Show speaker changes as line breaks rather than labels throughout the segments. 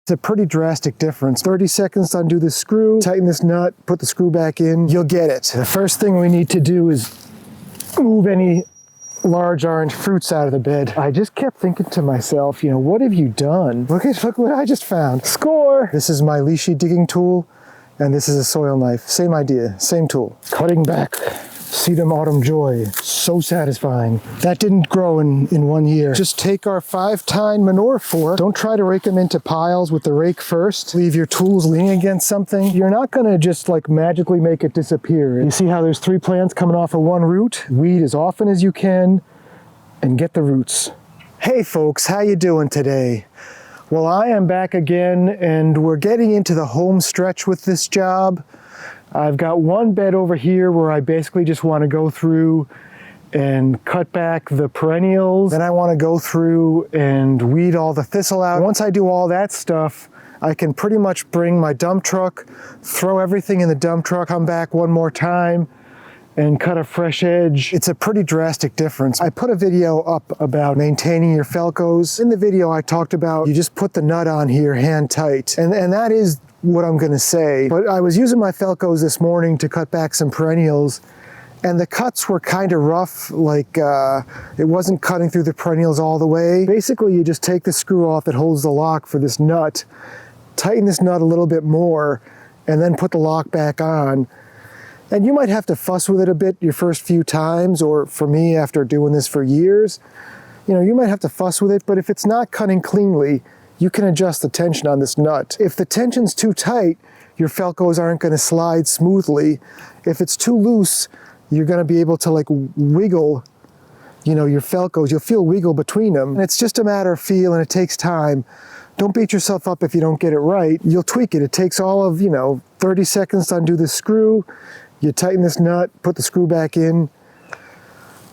It's a pretty drastic difference. 30 seconds to undo the screw, tighten this nut, put the screw back in, you'll get it. The first thing we need to do is move any large orange fruits out of the bed. I just kept thinking to myself, you know, what have you done? Look what I just found. Score! This is my leashy digging tool, and this is a soil knife. Same idea, same tool. Cutting back sedum autumn joy. So satisfying. That didn't grow in 1 year. Just take our 5-tine manure fork. Don't try to rake them into piles with the rake first. Leave your tools leaning against something. You're not gonna just like magically make it disappear. You see how there's 3 plants coming off of 1 root? Weed as often as you can and get the roots. Hey folks, how you doing today? Well, I am back again and we're getting into the home stretch with this job. I've got 1 bed over here where I basically just want to go through and cut back the perennials. Then I want to go through and weed all the thistle out. Once I do all that stuff, I can pretty much bring my dump truck, throw everything in the dump truck, come back 1 more time, and cut a fresh edge. It's a pretty drastic difference. I put a video up about maintaining your Felcos. In the video I talked about you just put the nut on here hand tight, and that is what I'm gonna say. But I was using my Felcos this morning to cut back some perennials, and the cuts were kind of rough, like it wasn't cutting through the perennials all the way. Basically, you just take the screw off that holds the lock for this nut, tighten this nut a little bit more, and then put the lock back on. And you might have to fuss with it a bit your first few times, or for me, after doing this for years, you know, you might have to fuss with it, but if it's not cutting cleanly, you can adjust the tension on this nut. If the tension's too tight, your Felcos aren't gonna slide smoothly. If it's too loose, you're gonna be able to like wiggle, you know, your Felcos. You'll feel wiggle between them. And it's just a matter of feel, and it takes time. Don't beat yourself up if you don't get it right. You'll tweak it. It takes all of, 30 seconds to undo the screw. You tighten this nut, put the screw back in,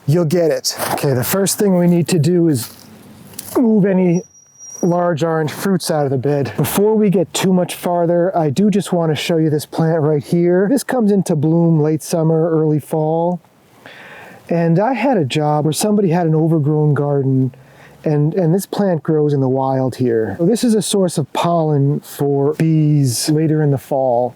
you'll get it. Okay, the first thing we need to do is move any large orange fruits out of the bed. Before we get too much farther, I do just want to show you this plant right here. This comes into bloom late summer, early fall. And I had a job where somebody had an overgrown garden, and this plant grows in the wild here. So this is a source of pollen for bees later in the fall.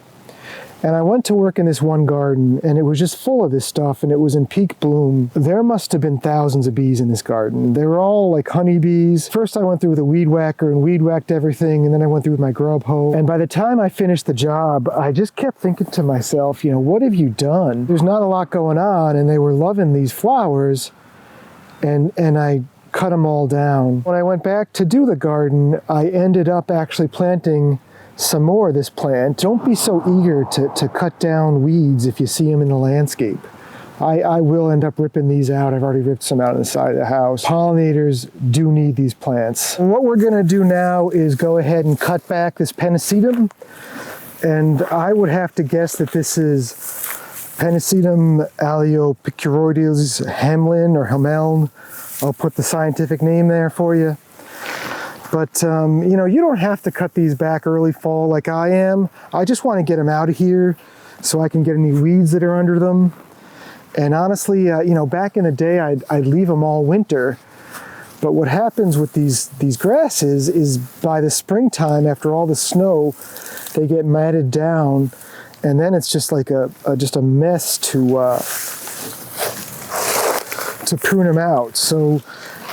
And I went to work in this one garden, and it was just full of this stuff, and it was in peak bloom. There must have been thousands of bees in this garden. They were all like honeybees. First I went through with a weed whacker and weed whacked everything, and then I went through with my grub hoe. And by the time I finished the job, I just kept thinking to myself, what have you done? There's not a lot going on, and they were loving these flowers, and I cut them all down. When I went back to do the garden, I ended up actually planting some more of this plant. Don't be so eager to cut down weeds if you see them in the landscape. I will end up ripping these out. I've already ripped some out on the side of the house. Pollinators do need these plants. And what we're gonna do now is go ahead and cut back this Pennisetum. And I would have to guess that this is Pennisetum aleopicroides Hamlin or Hameln. I'll put the scientific name there for you. But, you don't have to cut these back early fall like I am. I just want to get them out of here so I can get any weeds that are under them. And honestly, back in the day, I'd leave them all winter. But what happens with these grasses is by the springtime, after all the snow, they get matted down. And then it's just like just a mess to prune them out. So,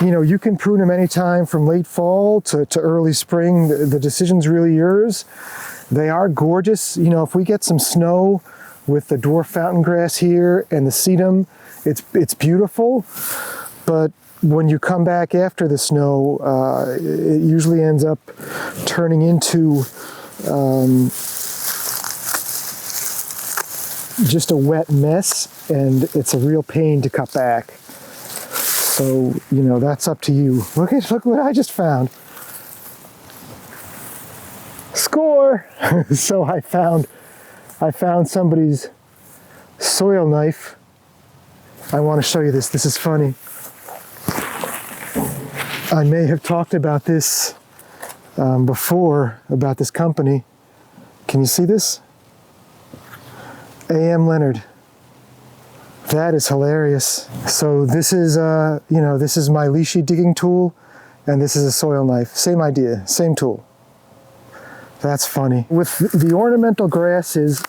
you can prune them anytime from late fall to early spring. The decision's really yours. They are gorgeous. If we get some snow with the dwarf fountain grass here and the sedum, it's beautiful. But when you come back after the snow, it usually ends up turning into just a wet mess, and it's a real pain to cut back. So, that's up to you. Look what I just found. Score! So I found somebody's soil knife. I want to show you this. This is funny. I may have talked about this before, about this company. Can you see this? A.M. Leonard. That is hilarious. So this is, this is my leashy digging tool, and this is a soil knife. Same idea, same tool. That's funny. With the ornamental grasses,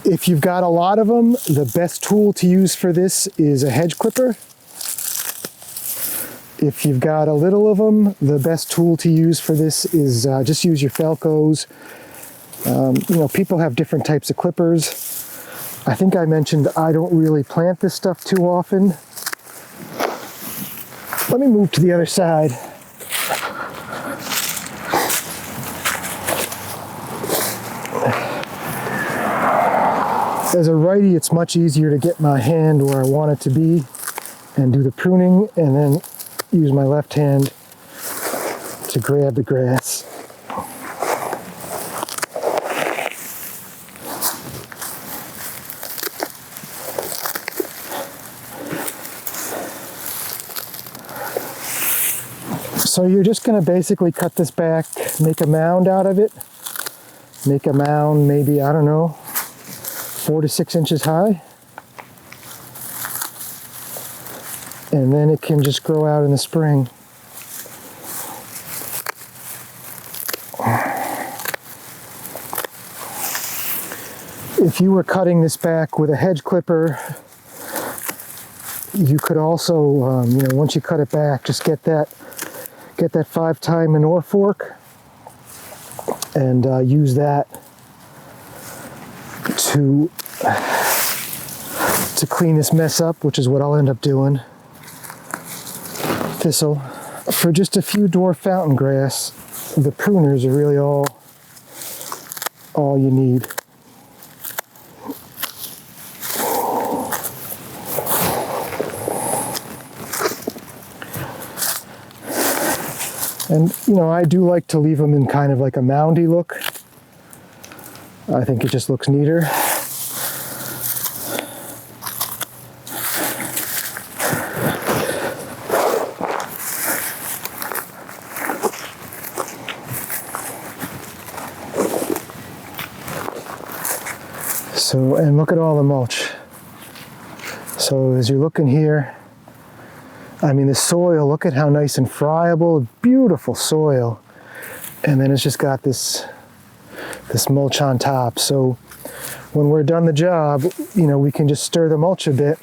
if you've got a lot of them, the best tool to use for this is a hedge clipper. If you've got a little of them, the best tool to use for this is just use your Felcos. You know, people have different types of clippers. I think I mentioned I don't really plant this stuff too often. Let me move to the other side. As a righty, it's much easier to get my hand where I want it to be and do the pruning, and then use my left hand to grab the grass. So you're just going to basically cut this back, make a mound out of it. Make a mound maybe, I don't know, 4 to 6 inches high. And then it can just grow out in the spring. If you were cutting this back with a hedge clipper, you could also, you know, once you cut it back, just get that 5-time manure fork and use that to clean this mess up, which is what I'll end up doing. Thistle. For just a few dwarf fountain grass, the pruners are really all you need. And, you know, I do like to leave them in kind of like a moundy look. I think it just looks neater. So, and look at all the mulch. So as you're looking here, I mean, the soil, look at how nice and friable, beautiful soil. And then it's just got this mulch on top. So when we're done the job, you know, we can just stir the mulch a bit.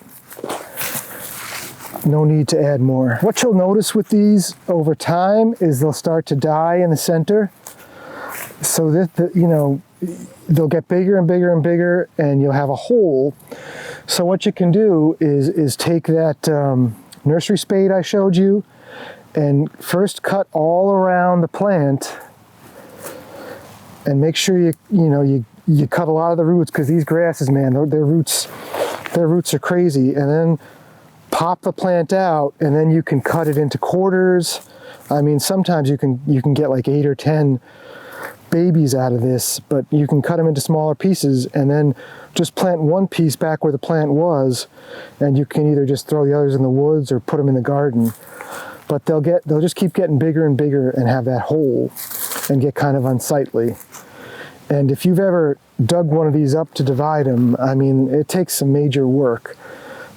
No need to add more. What you'll notice with these over time is they'll start to die in the center. So that, you know, they'll get bigger and bigger and bigger, and you'll have a hole. So what you can do is take that nursery spade I showed you and first cut all around the plant, and make sure you cut a lot of the roots, because these grasses, man, their roots are crazy. And then pop the plant out, and then you can cut it into quarters. I mean, sometimes you can get like 8 or 10 babies out of this, but you can cut them into smaller pieces and then just plant one piece back where the plant was, and you can either just throw the others in the woods or put them in the garden. But they'll just keep getting bigger and bigger and have that hole and get kind of unsightly. And if you've ever dug one of these up to divide them, I mean, it takes some major work.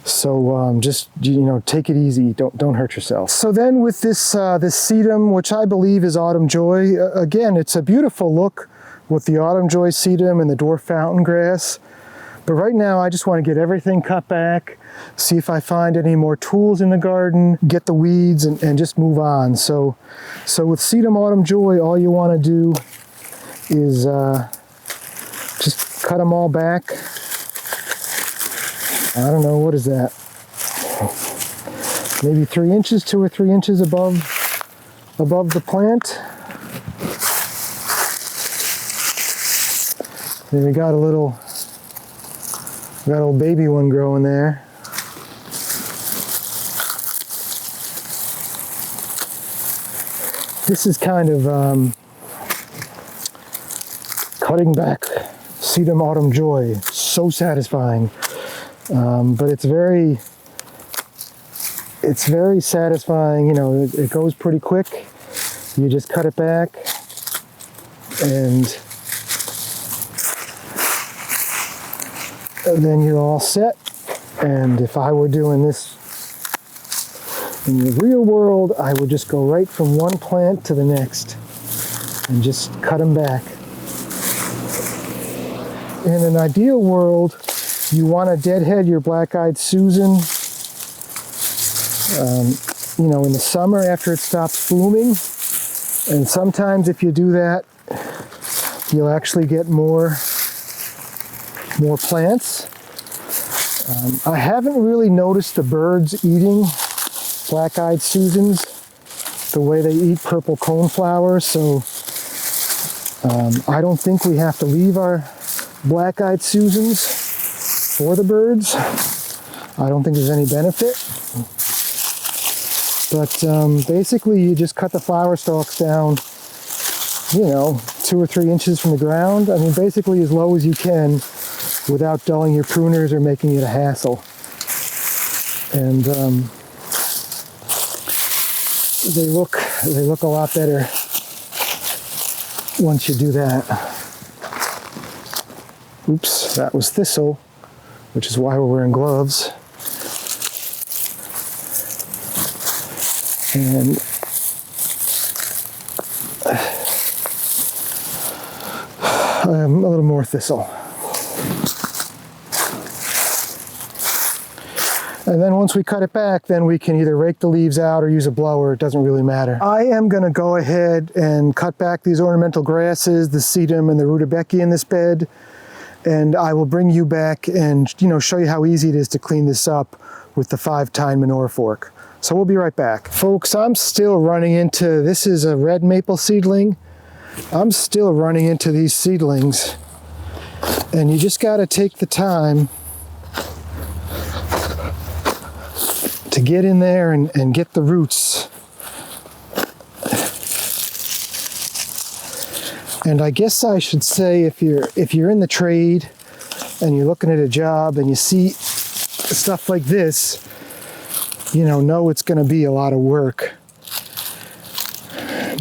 So just, you know, take it easy. Don't hurt yourself. So then with this this sedum, which I believe is autumn joy, again, it's a beautiful look with the autumn joy sedum and the dwarf fountain grass. But right now, I just want to get everything cut back, see if I find any more tools in the garden, get the weeds, and just move on. So with sedum autumn joy, all you want to do is just cut them all back. I don't know, what is that? Maybe 3 inches, 2 or 3 inches above the plant. Then we got a little baby one growing there. This is kind of cutting back sedum autumn joy. So satisfying. But it's very satisfying. You know, it goes pretty quick. You just cut it back, and then you're all set. And if I were doing this In the real world, I would just go right from one plant to the next and just cut them back. In an ideal world, you want to deadhead your black-eyed Susan, you know, in the summer after it stops blooming. And sometimes if you do that, you'll actually get more plants. I haven't really noticed the birds eating black-eyed Susans the way they eat purple coneflowers, so I don't think we have to leave our black-eyed Susans for the birds. I don't think there's any benefit. But basically you just cut the flower stalks down, you know, 2 or 3 inches from the ground. I mean, basically as low as you can without dulling your pruners or making it a hassle. And they look a lot better once you do that. Oops, that was thistle, which is why we're wearing gloves. And a little more thistle. And then once we cut it back, then we can either rake the leaves out or use a blower. It doesn't really matter. I am going to go ahead and cut back these ornamental grasses, the sedum and the rutabaga in this bed. And I will bring you back and, you know, show you how easy it is to clean this up with the 5-tine manure fork. So we'll be right back. Folks, I'm still running into, this is a red maple seedling. I'm still running into these seedlings. And you just got to take the time to get in there and get the roots. And I guess I should say, if you're in the trade and you're looking at a job and you see stuff like this, you know it's going to be a lot of work.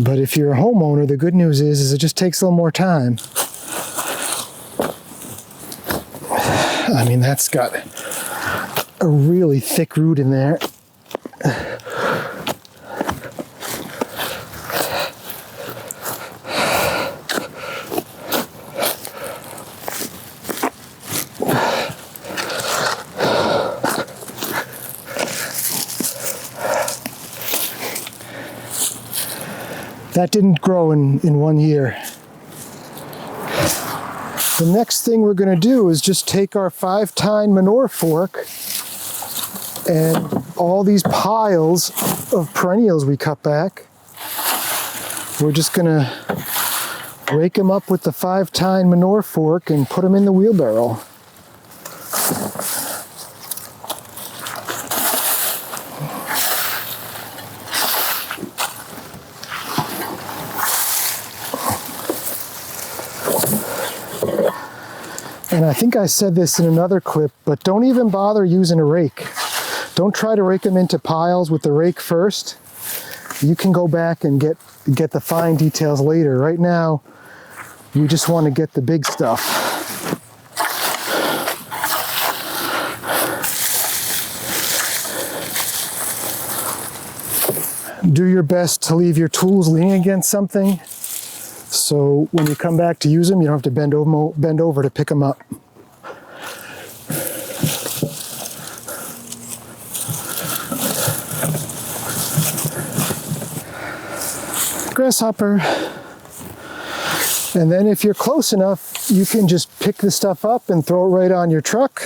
But if you're a homeowner, the good news is it just takes a little more time. I mean, that's got a really thick root in there. That didn't grow in 1 year. The next thing we're going to do is just take our 5-tine manure fork and all these piles of perennials we cut back, we're just going to rake them up with the 5-tine manure fork and put them in the wheelbarrow. And I think I said this in another clip, but don't even bother using a rake. Don't try to rake them into piles with the rake first. You can go back and get the fine details later. Right now, you just want to get the big stuff. Do your best to leave your tools leaning against something, so when you come back to use them, you don't have to bend over to pick them up. Grasshopper. And then if you're close enough, you can just pick the stuff up and throw it right on your truck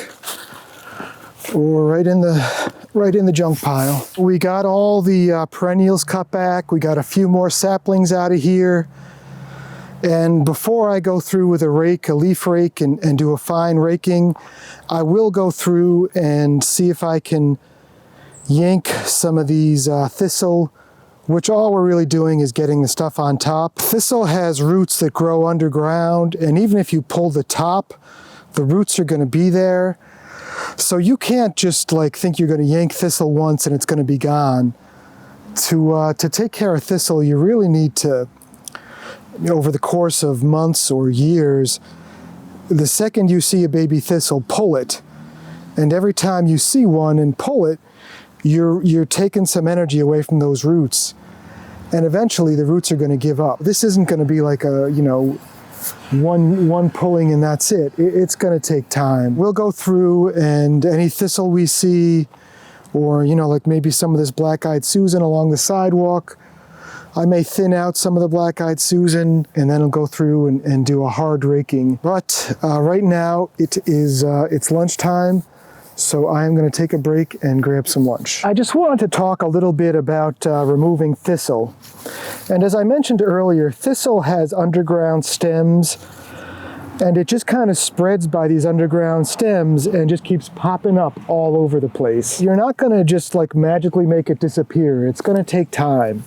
or right in the junk pile. We got all the perennials cut back. We got a few more saplings out of here. And before I go through with a leaf rake, and do a fine raking, I will go through and see if I can yank some of these thistle, which all we're really doing is getting the stuff on top. Thistle has roots that grow underground, and even if you pull the top, the roots are going to be there. So you can't just think you're going to yank thistle once and it's going to be gone. To take care of thistle, you really need to, over the course of months or years, the second you see a baby thistle, pull it. And every time you see one and pull it, you're taking some energy away from those roots. And eventually the roots are going to give up. This isn't going to be like a, you know, one pulling and that's it. It's going to take time. We'll go through, and any thistle we see, or, you know, like maybe some of this black-eyed Susan along the sidewalk, I may thin out some of the black-eyed Susan, and then I'll go through and do a hard raking. But right now it's lunchtime, so I'm going to take a break and grab some lunch. I just wanted to talk a little bit about removing thistle. And as I mentioned earlier, thistle has underground stems, and it just kind of spreads by these underground stems and just keeps popping up all over the place. You're not going to just like magically make it disappear. It's going to take time.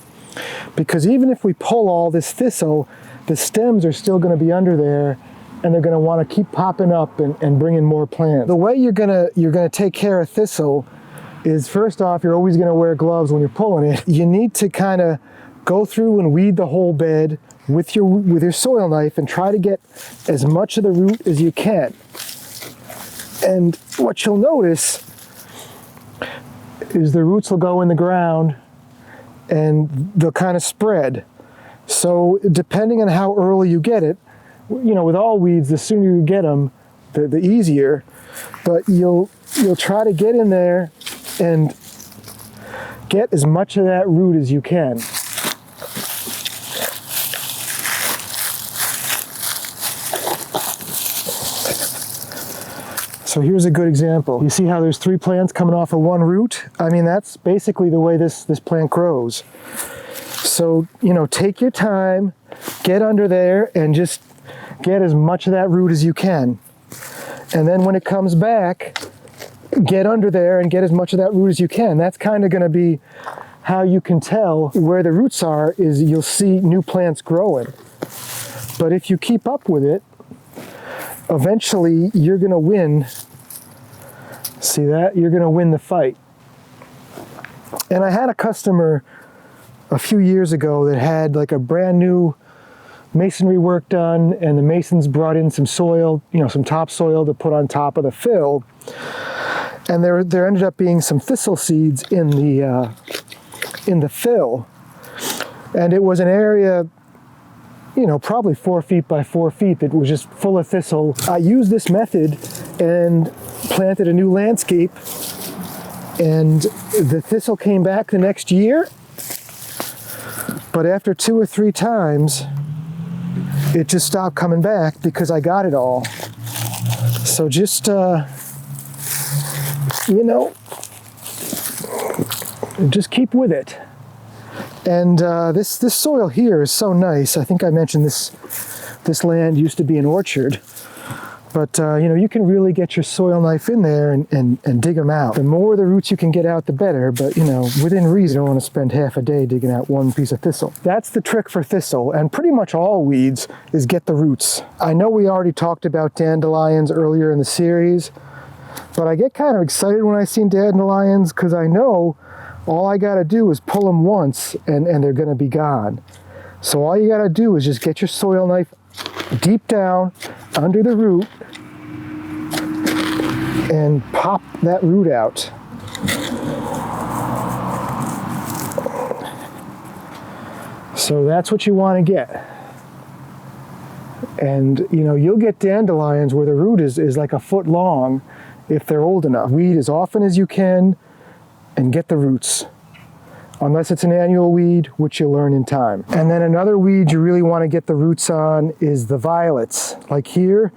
Because even if we pull all this thistle, the stems are still going to be under there, and they're going to want to keep popping up and bring in more plants. The way you're going to take care of thistle is, first off, you're always going to wear gloves when you're pulling it. You need to kind of go through and weed the whole bed with your soil knife and try to get as much of the root as you can. And what you'll notice is the roots will go in the ground and they'll kind of spread. So depending on how early you get it, you know, with all weeds, the sooner you get them, the easier. But you'll try to get in there and get as much of that root as you can. So here's a good example. You see how there's 3 plants coming off of one root? I mean, that's basically the way this plant grows. So, you know, take your time, get under there, and just get as much of that root as you can. And then when it comes back, get under there and get as much of that root as you can. That's kind of going to be how you can tell where the roots are, is you'll see new plants growing. But if you keep up with it, eventually you're going to win. See that? You're going to win the fight. And I had a customer a few years ago that had like a brand new masonry work done, and the masons brought in some soil, you know, some topsoil to put on top of the fill. And there ended up being some thistle seeds in the fill. And it was an area, you know, probably 4 feet by 4 feet that was just full of thistle. I used this method and planted a new landscape, and the thistle came back the next year, but after 2 or 3 times, it just stopped coming back because I got it all. So just, you know, just keep with it. And this soil here is so nice. I think I mentioned this land used to be an orchard. But, you know, you can really get your soil knife in there and dig them out. The more the roots you can get out, the better. But, you know, within reason, you don't want to spend half a day digging out one piece of thistle. That's the trick for thistle, and pretty much all weeds, is get the roots. I know we already talked about dandelions earlier in the series, but I get kind of excited when I see dandelions because I know all I got to do is pull them once and they're going to be gone. So all you got to do is just get your soil knife deep down under the root and pop that root out. So that's what you want to get. And you know, you'll get dandelions where the root is like a foot long if they're old enough. Weed as often as you can and get the roots. Unless it's an annual weed, which you'll learn in time. And then another weed you really want to get the roots on is the violets, like here.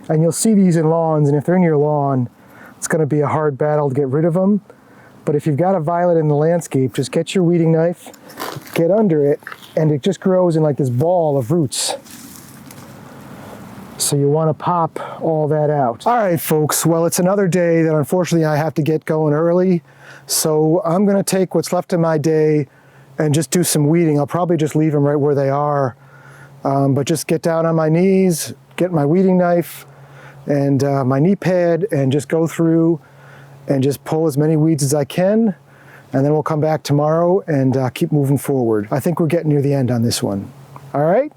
And you'll see these in lawns, and if they're in your lawn, it's going to be a hard battle to get rid of them. But if you've got a violet in the landscape, just get your weeding knife, get under it, and it just grows in like this ball of roots. So you want to pop all that out. All right, folks, well, it's another day that unfortunately I have to get going early. So I'm going to take what's left of my day and just do some weeding. I'll probably just leave them right where they are. But just get down on my knees, get my weeding knife and my knee pad, and just go through and just pull as many weeds as I can. And then we'll come back tomorrow and keep moving forward. I think we're getting near the end on this one. All right?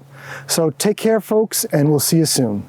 So take care, folks, and we'll see you soon.